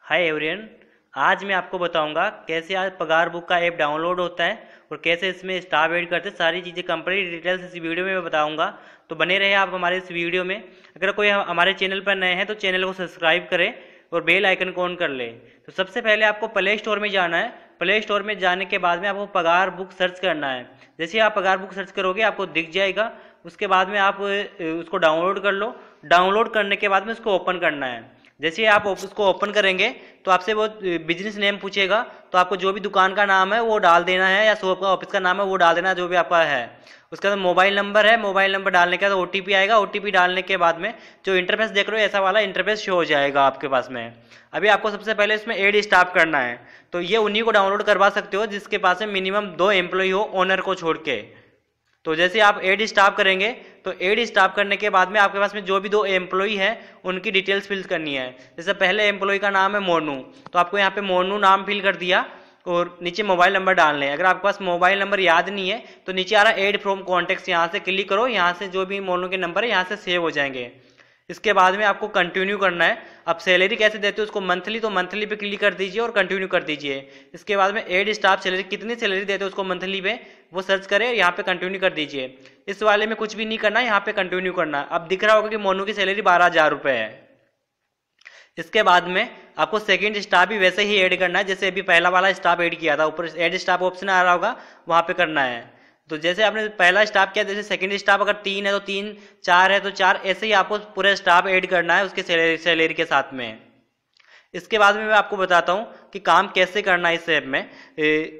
Hi everyone. आज मैं आपको बताऊंगा कैसे आज पगार बुक का ऐप डाउनलोड होता है और कैसे इसमें स्टाफ ऐड करते हैं। सारी चीज़ें कंप्लीट डिटेल्स इस वीडियो में मैं बताऊंगा, तो बने रहे आप हमारे इस वीडियो में। अगर कोई हमारे चैनल पर नए हैं तो चैनल को सब्सक्राइब करें और बेल आइकन को ऑन कर लें। तो सबसे पहले आपको प्ले स्टोर में जाना है। प्ले स्टोर में जाने के बाद में आपको पगार बुक सर्च करना है। जैसे आप पगार बुक सर्च करोगे आपको दिख जाएगा। उसके बाद में आप उसको डाउनलोड कर लो। डाउनलोड करने के बाद में उसको ओपन करना है। जैसे ही आप उसको ओपन करेंगे तो आपसे वो बिजनेस नेम पूछेगा, तो आपको जो भी दुकान का नाम है वो डाल देना है, या शॉप का ऑफिस का नाम है वो डाल देना, जो भी आपका है। उसके बाद मोबाइल नंबर है, मोबाइल नंबर डालने के बाद ओटीपी आएगा। ओटीपी डालने के बाद में जो इंटरफेस देख रहे हो ऐसा वाला इंटरफेस शो हो जाएगा आपके पास में। अभी आपको सबसे पहले इसमें एड स्टाफ करना है, तो ये उन्हीं को डाउनलोड करवा सकते हो जिसके पास में मिनिमम 2 एम्प्लॉय हो, ओनर को छोड़ के। तो जैसे आप एड स्टाफ करेंगे तो एड स्टाफ करने के बाद में आपके पास में जो भी 2 एम्प्लॉय हैं उनकी डिटेल्स फिल करनी है। जैसे पहले एम्प्लॉय का नाम है मोनू, तो आपको यहाँ पे मोनू नाम फिल कर दिया और नीचे मोबाइल नंबर डालने हैं। अगर आपके पास मोबाइल नंबर याद नहीं है तो नीचे आ रहा है एड फ्रॉम कॉन्टेक्ट, यहाँ से क्लिक करो। यहाँ से जो भी मोनू के नंबर है यहाँ से सेव हो जाएंगे। इसके बाद में आपको कंटिन्यू करना है। अब सैलरी कैसे देते हो उसको मंथली, तो मंथली पे क्लिक कर दीजिए और कंटिन्यू कर दीजिए। इसके बाद में एड स्टाफ सैलरी, कितनी सैलरी देते हो उसको मंथली पे वो सर्च करें, यहाँ पे कंटिन्यू कर दीजिए। इस वाले में कुछ भी नहीं करना, यहाँ पे कंटिन्यू करना। अब दिख रहा होगा कि मोनू की सैलरी 12,000 रुपये है। इसके बाद में आपको सेकंड स्टाफ भी वैसे ही ऐड करना है जैसे अभी पहला वाला स्टाफ ऐड किया था। ऊपर ऐड स्टाफ ऑप्शन आ रहा होगा, वहाँ पे करना है। तो जैसे आपने पहला स्टाफ किया, जैसे सेकंड स्टाफ अगर 3 है तो 3, 4 है तो 4, ऐसे ही आपको पूरा स्टाफ ऐड करना है उसके सैलरी के साथ में। इसके बाद में मैं आपको बताता हूँ कि काम कैसे करना है इस ऐप में।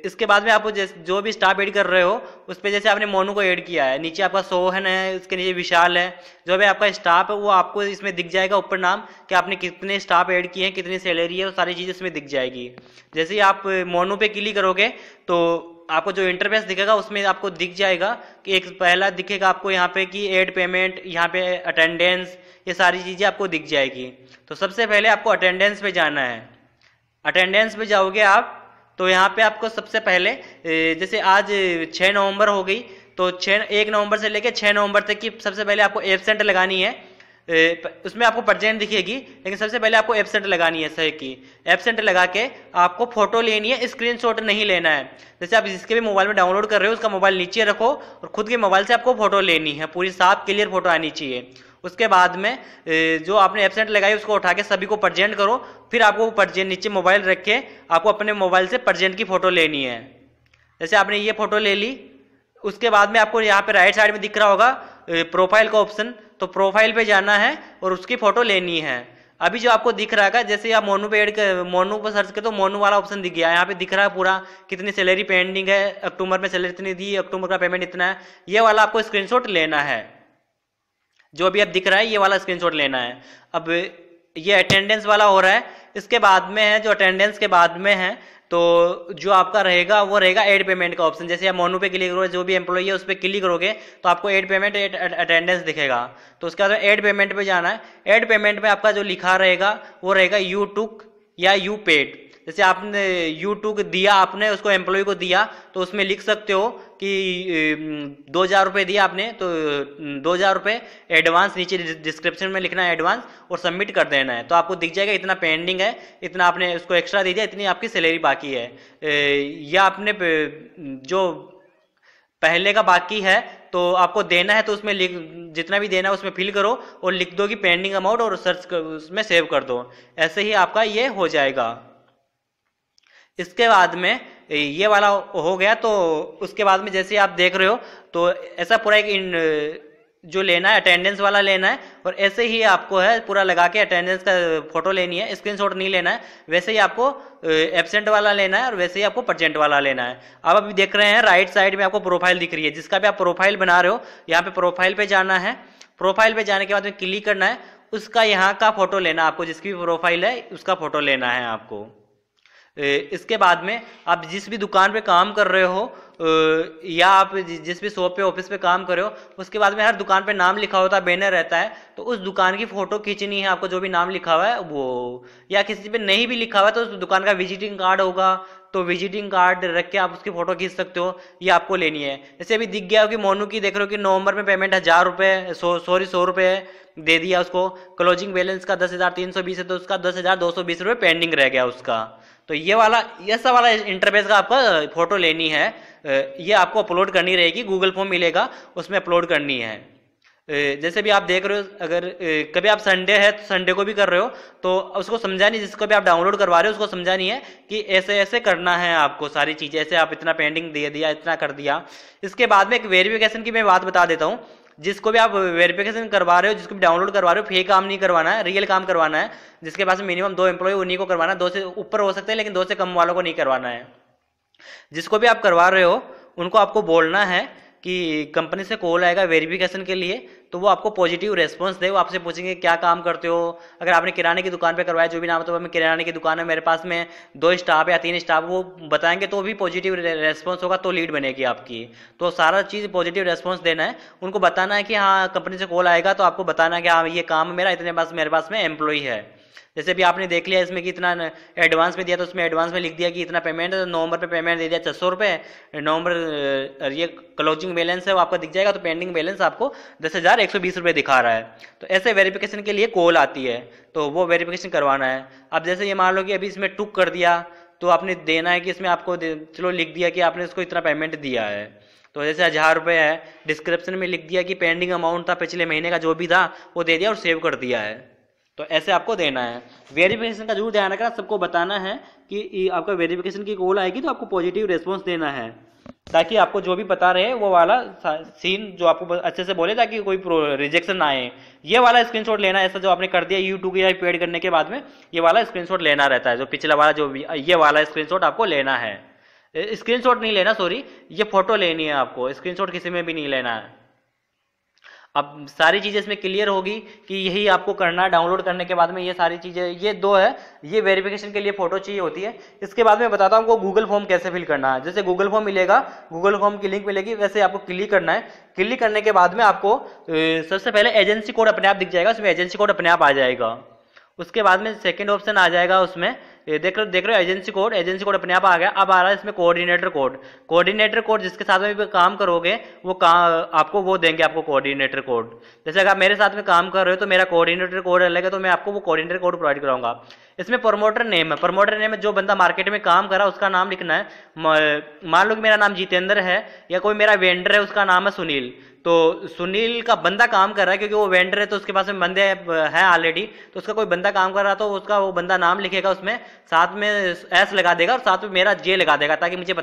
इसके बाद में आप जो भी स्टाफ ऐड कर रहे हो उस पर, जैसे आपने मोनू को ऐड किया है, नीचे आपका सोहन है, उसके नीचे विशाल है, जो भी आपका स्टाफ है वो आपको इसमें दिख जाएगा ऊपर नाम कि आपने कितने स्टाफ ऐड किए हैं, कितनी सैलरी है, वो सारी चीज़ें इसमें दिख जाएगी। जैसे ही आप मोनू पे क्लिक करोगे तो आपको जो इंटरफेस दिखेगा उसमें आपको दिख जाएगा कि एक पहला दिखेगा आपको यहाँ पे कि ऐड पेमेंट, यहाँ पे अटेंडेंस, ये सारी चीज़ें आपको दिख जाएगी। तो सबसे पहले आपको अटेंडेंस पे जाना है। अटेंडेंस पे जाओगे आप तो यहाँ पे आपको सबसे पहले जैसे आज 6 नवंबर हो गई, तो 1 नवंबर से लेकर 6 नवंबर तक की सबसे पहले आपको एब्सेंट लगानी है। उसमें आपको प्रेजेंट दिखेगी, लेकिन सबसे पहले आपको एब्सेंट लगानी है सही की। एब्सेंट लगा के आपको फोटो लेनी है, स्क्रीनशॉट नहीं लेना है। जैसे आप जिसके भी मोबाइल में डाउनलोड कर रहे हो उसका मोबाइल नीचे रखो और खुद के मोबाइल से आपको फोटो लेनी है, पूरी साफ क्लियर फोटो आनी चाहिए। उसके बाद में जो आपने एब्सेंट लगाई उसको उठा के सभी को प्रेजेंट करो। फिर आपको प्रेजेंट नीचे मोबाइल रख के आपको अपने मोबाइल से प्रेजेंट की फोटो लेनी है। जैसे आपने ये फोटो ले ली, उसके बाद में आपको यहाँ पे राइट साइड में दिख रहा होगा प्रोफाइल का ऑप्शन, तो प्रोफाइल पे जाना है और उसकी फोटो लेनी है। अभी जो आपको दिख रहा है, जैसे आप मोनू पे मोनू पर सर्च करें तो मोनू वाला ऑप्शन दिख गया। यहाँ पे दिख रहा है पूरा कितनी सैलरी पेंडिंग है, अक्टूबर में सैलरी इतनी दी, अक्टूबर का पेमेंट इतना है। ये वाला आपको स्क्रीनशॉट लेना है, जो अभी अब दिख रहा है ये वाला स्क्रीनशॉट लेना है। अब ये अटेंडेंस वाला हो रहा है। इसके बाद में है जो अटेंडेंस के बाद में है, तो जो आपका रहेगा वो रहेगा ऐड पेमेंट का ऑप्शन। जैसे आप मोनू पे क्लिक करोगे, जो भी एम्प्लॉय है उस पर क्लिक करोगे तो आपको ऐड पेमेंट, ऐड अटेंडेंस दिखेगा। तो उसके बाद ऐड पेमेंट पे जाना है। ऐड पेमेंट में आपका जो लिखा रहेगा वो रहेगा यू टुक या यू पेड। जैसे आपने यू टुक दिया, आपने उसको एम्प्लॉय को दिया, तो उसमें लिख सकते हो कि 2,000 रुपये दिया आपने, तो 2,000 रुपये एडवांस, नीचे डिस्क्रिप्शन में लिखना है एडवांस और सबमिट कर देना है। तो आपको दिख जाएगा इतना पेंडिंग है, इतना आपने उसको एक्स्ट्रा दे दिया, इतनी आपकी सैलरी बाकी है। या आपने जो पहले का बाकी है तो आपको देना है, तो उसमें जितना भी देना है उसमें फिल करो और लिख दो कि पेंडिंग अमाउंट और उसमें सेव कर दो। ऐसे ही आपका ये हो जाएगा। इसके बाद में ये वाला हो गया, तो उसके बाद में जैसे आप देख रहे हो तो ऐसा पूरा एक जो लेना है अटेंडेंस वाला लेना है, और ऐसे ही आपको है पूरा लगा के अटेंडेंस का फोटो लेनी है, स्क्रीनशॉट नहीं लेना है। वैसे ही आपको एब्सेंट वाला लेना है और वैसे ही आपको प्रेजेंट वाला लेना है। आप अभी देख रहे हैं राइट साइड में आपको प्रोफाइल दिख रही है, जिसका भी आप प्रोफाइल बना रहे हो यहाँ पे प्रोफाइल पे जाना है। प्रोफाइल पे जाने के बाद में क्लिक करना है, उसका यहाँ का फोटो लेना है आपको, जिसकी भी प्रोफाइल है उसका फोटो लेना है आपको। इसके बाद में आप जिस भी दुकान पे काम कर रहे हो या आप जिस भी शॉप पे ऑफिस पे काम कर रहे हो उसके बाद में हर दुकान पे नाम लिखा होता है, बैनर रहता है, तो उस दुकान की फोटो खींचनी है आपको, जो भी नाम लिखा हुआ है वो, या किसी पे नहीं भी लिखा हुआ है तो उस दुकान का विजिटिंग कार्ड होगा, तो विजिटिंग कार्ड रख के आप उसकी फोटो खींच सकते हो, ये आपको लेनी है। जैसे अभी दिख गया हो कि मोनू की देख रहे हो कि नवंबर में पेमेंट 1000 रुपये, 100 रुपये दे दिया उसको, क्लोजिंग बैलेंस का 10,320 है तो उसका 10,220 रुपये पेंडिंग रह गया उसका। तो ये सब वाला इंटरफेस का आपका फोटो लेनी है, ये आपको अपलोड करनी रहेगी, गूगल फॉर्म मिलेगा उसमें अपलोड करनी है। जैसे भी आप देख रहे हो, अगर कभी आप संडे है तो संडे को भी कर रहे हो तो उसको समझा नहीं, जिसको भी आप डाउनलोड करवा रहे हो उसको समझा नहीं है कि ऐसे ऐसे करना है आपको सारी चीज़ें, ऐसे आप इतना पेंडिंग दे दिया, इतना कर दिया। इसके बाद में एक वेरिफिकेशन की मैं बात बता देता हूँ। जिसको भी आप वेरिफिकेशन करवा रहे हो, जिसको भी डाउनलोड करवा रहे हो, फेक काम नहीं करवाना है, रियल काम करवाना है। जिसके पास मिनिमम 2 एम्प्लॉय उन्हीं को करवाना है, 2 से ऊपर हो सकते हैं लेकिन 2 से कम वालों को नहीं करवाना है। जिसको भी आप करवा रहे हो उनको आपको बोलना है कि कंपनी से कॉल आएगा वेरिफिकेशन के लिए, तो वो आपको पॉजिटिव रेस्पॉन्स दे। वो आपसे पूछेंगे क्या काम करते हो, अगर आपने किराने की दुकान पे करवाया, जो भी नाम, तो हमें किराने की दुकान है, मेरे पास में 2 स्टाफ या 3 स्टाफ, वो बताएंगे तो भी पॉजिटिव रेस्पॉन्स होगा, तो लीड बनेगी आपकी। तो सारा चीज़ पॉजिटिव रेस्पॉन्स देना है, उनको बताना है कि हाँ कंपनी से कॉल आएगा तो आपको बताना है कि हाँ ये काम मेरा इतने पास, मेरे पास में एम्प्लॉई है। जैसे भी आपने देख लिया इसमें कि इतना एडवांस में दिया, तो उसमें एडवांस में लिख दिया कि इतना पेमेंट है, नवंबर पे पेमेंट दे दिया 600 रुपये, नवंबर ये क्लोजिंग बैलेंस है वो आपका दिख जाएगा, तो पेंडिंग बैलेंस आपको 10,120 रुपये दिखा रहा है। तो ऐसे वेरिफिकेशन के लिए कॉल आती है, तो वो वेरिफिकेशन करवाना है। अब जैसे ये मान लो कि अभी इसमें टुक कर दिया, तो आपने देना है कि इसमें आपको चलो लिख दिया कि आपने इसको इतना पेमेंट दिया है, तो जैसे 1000 रुपये है, डिस्क्रिप्शन में लिख दिया कि पेंडिंग अमाउंट था पिछले महीने का जो भी था वो दे दिया और सेव कर दिया है। तो ऐसे आपको देना है। वेरिफिकेशन का जरूर ध्यान रखना, सबको बताना है कि आपका वेरिफिकेशन की कॉल आएगी तो आपको पॉजिटिव रिस्पॉन्स देना है, ताकि आपको जो भी बता रहे हैं वो वाला सीन जो आपको अच्छे से बोले, ताकि कोई रिजेक्शन ना आए। ये वाला स्क्रीनशॉट लेना है, ऐसा जो आपने कर दिया यूट्यूब की पेड करने के बाद में, ये वाला स्क्रीनशॉट लेना रहता है, जो पिछला वाला जो भी, ये वाला स्क्रीनशॉट आपको लेना है। स्क्रीनशॉट नहीं लेना, सॉरी, ये फोटो लेनी है आपको, स्क्रीनशॉट किसी में भी नहीं लेना है। अब सारी चीज़ें इसमें क्लियर होगी कि यही आपको करना है। डाउनलोड करने के बाद में ये सारी चीज़ें, ये 2 है, ये वेरिफिकेशन के लिए फोटो चाहिए होती है। इसके बाद में बताता हूँ आपको गूगल फॉर्म कैसे फिल करना है। जैसे गूगल फॉर्म मिलेगा, गूगल फॉर्म की लिंक मिलेगी, वैसे आपको क्लिक करना है। क्लिक करने के बाद में आपको सबसे पहले एजेंसी कोड अपने आप दिख जाएगा, उसमें एजेंसी कोड अपने आप आ जाएगा। उसके बाद में सेकंड ऑप्शन आ जाएगा, उसमें देख रहे हो एजेंसी कोड अपने आप आ गया। अब आ रहा है इसमें कोऑर्डिनेटर कोड जिसके साथ में भी काम करोगे वो आपको वो देंगे, आपको कोऑर्डिनेटर कोड। जैसे अगर आप मेरे साथ में काम कर रहे हो तो मेरा कोऑर्डिनेटर कोड अलग है, तो मैं आपको वो कोऑर्डिनेटर कोड प्रोवाइड कराऊंगा। इसमें प्रमोटर नेम है, जो बंदा मार्केट में काम कर रहा है उसका नाम लिखना है। मान लो कि मेरा नाम जितेंद्र है, या कोई मेरा वेंडर है उसका नाम है सुनील, तो सुनील का बंदा काम कर रहा है क्योंकि वो वेंडर है तो उसके पास में बंदे हैं ऑलरेडी, तो उसका कोई बंदा काम कर रहा तो उसका वो बंदा नाम लिखेगा, उसमें साथ में एस लगा देगा और साथ में मेरा जे लगा देगा, ताकि मुझे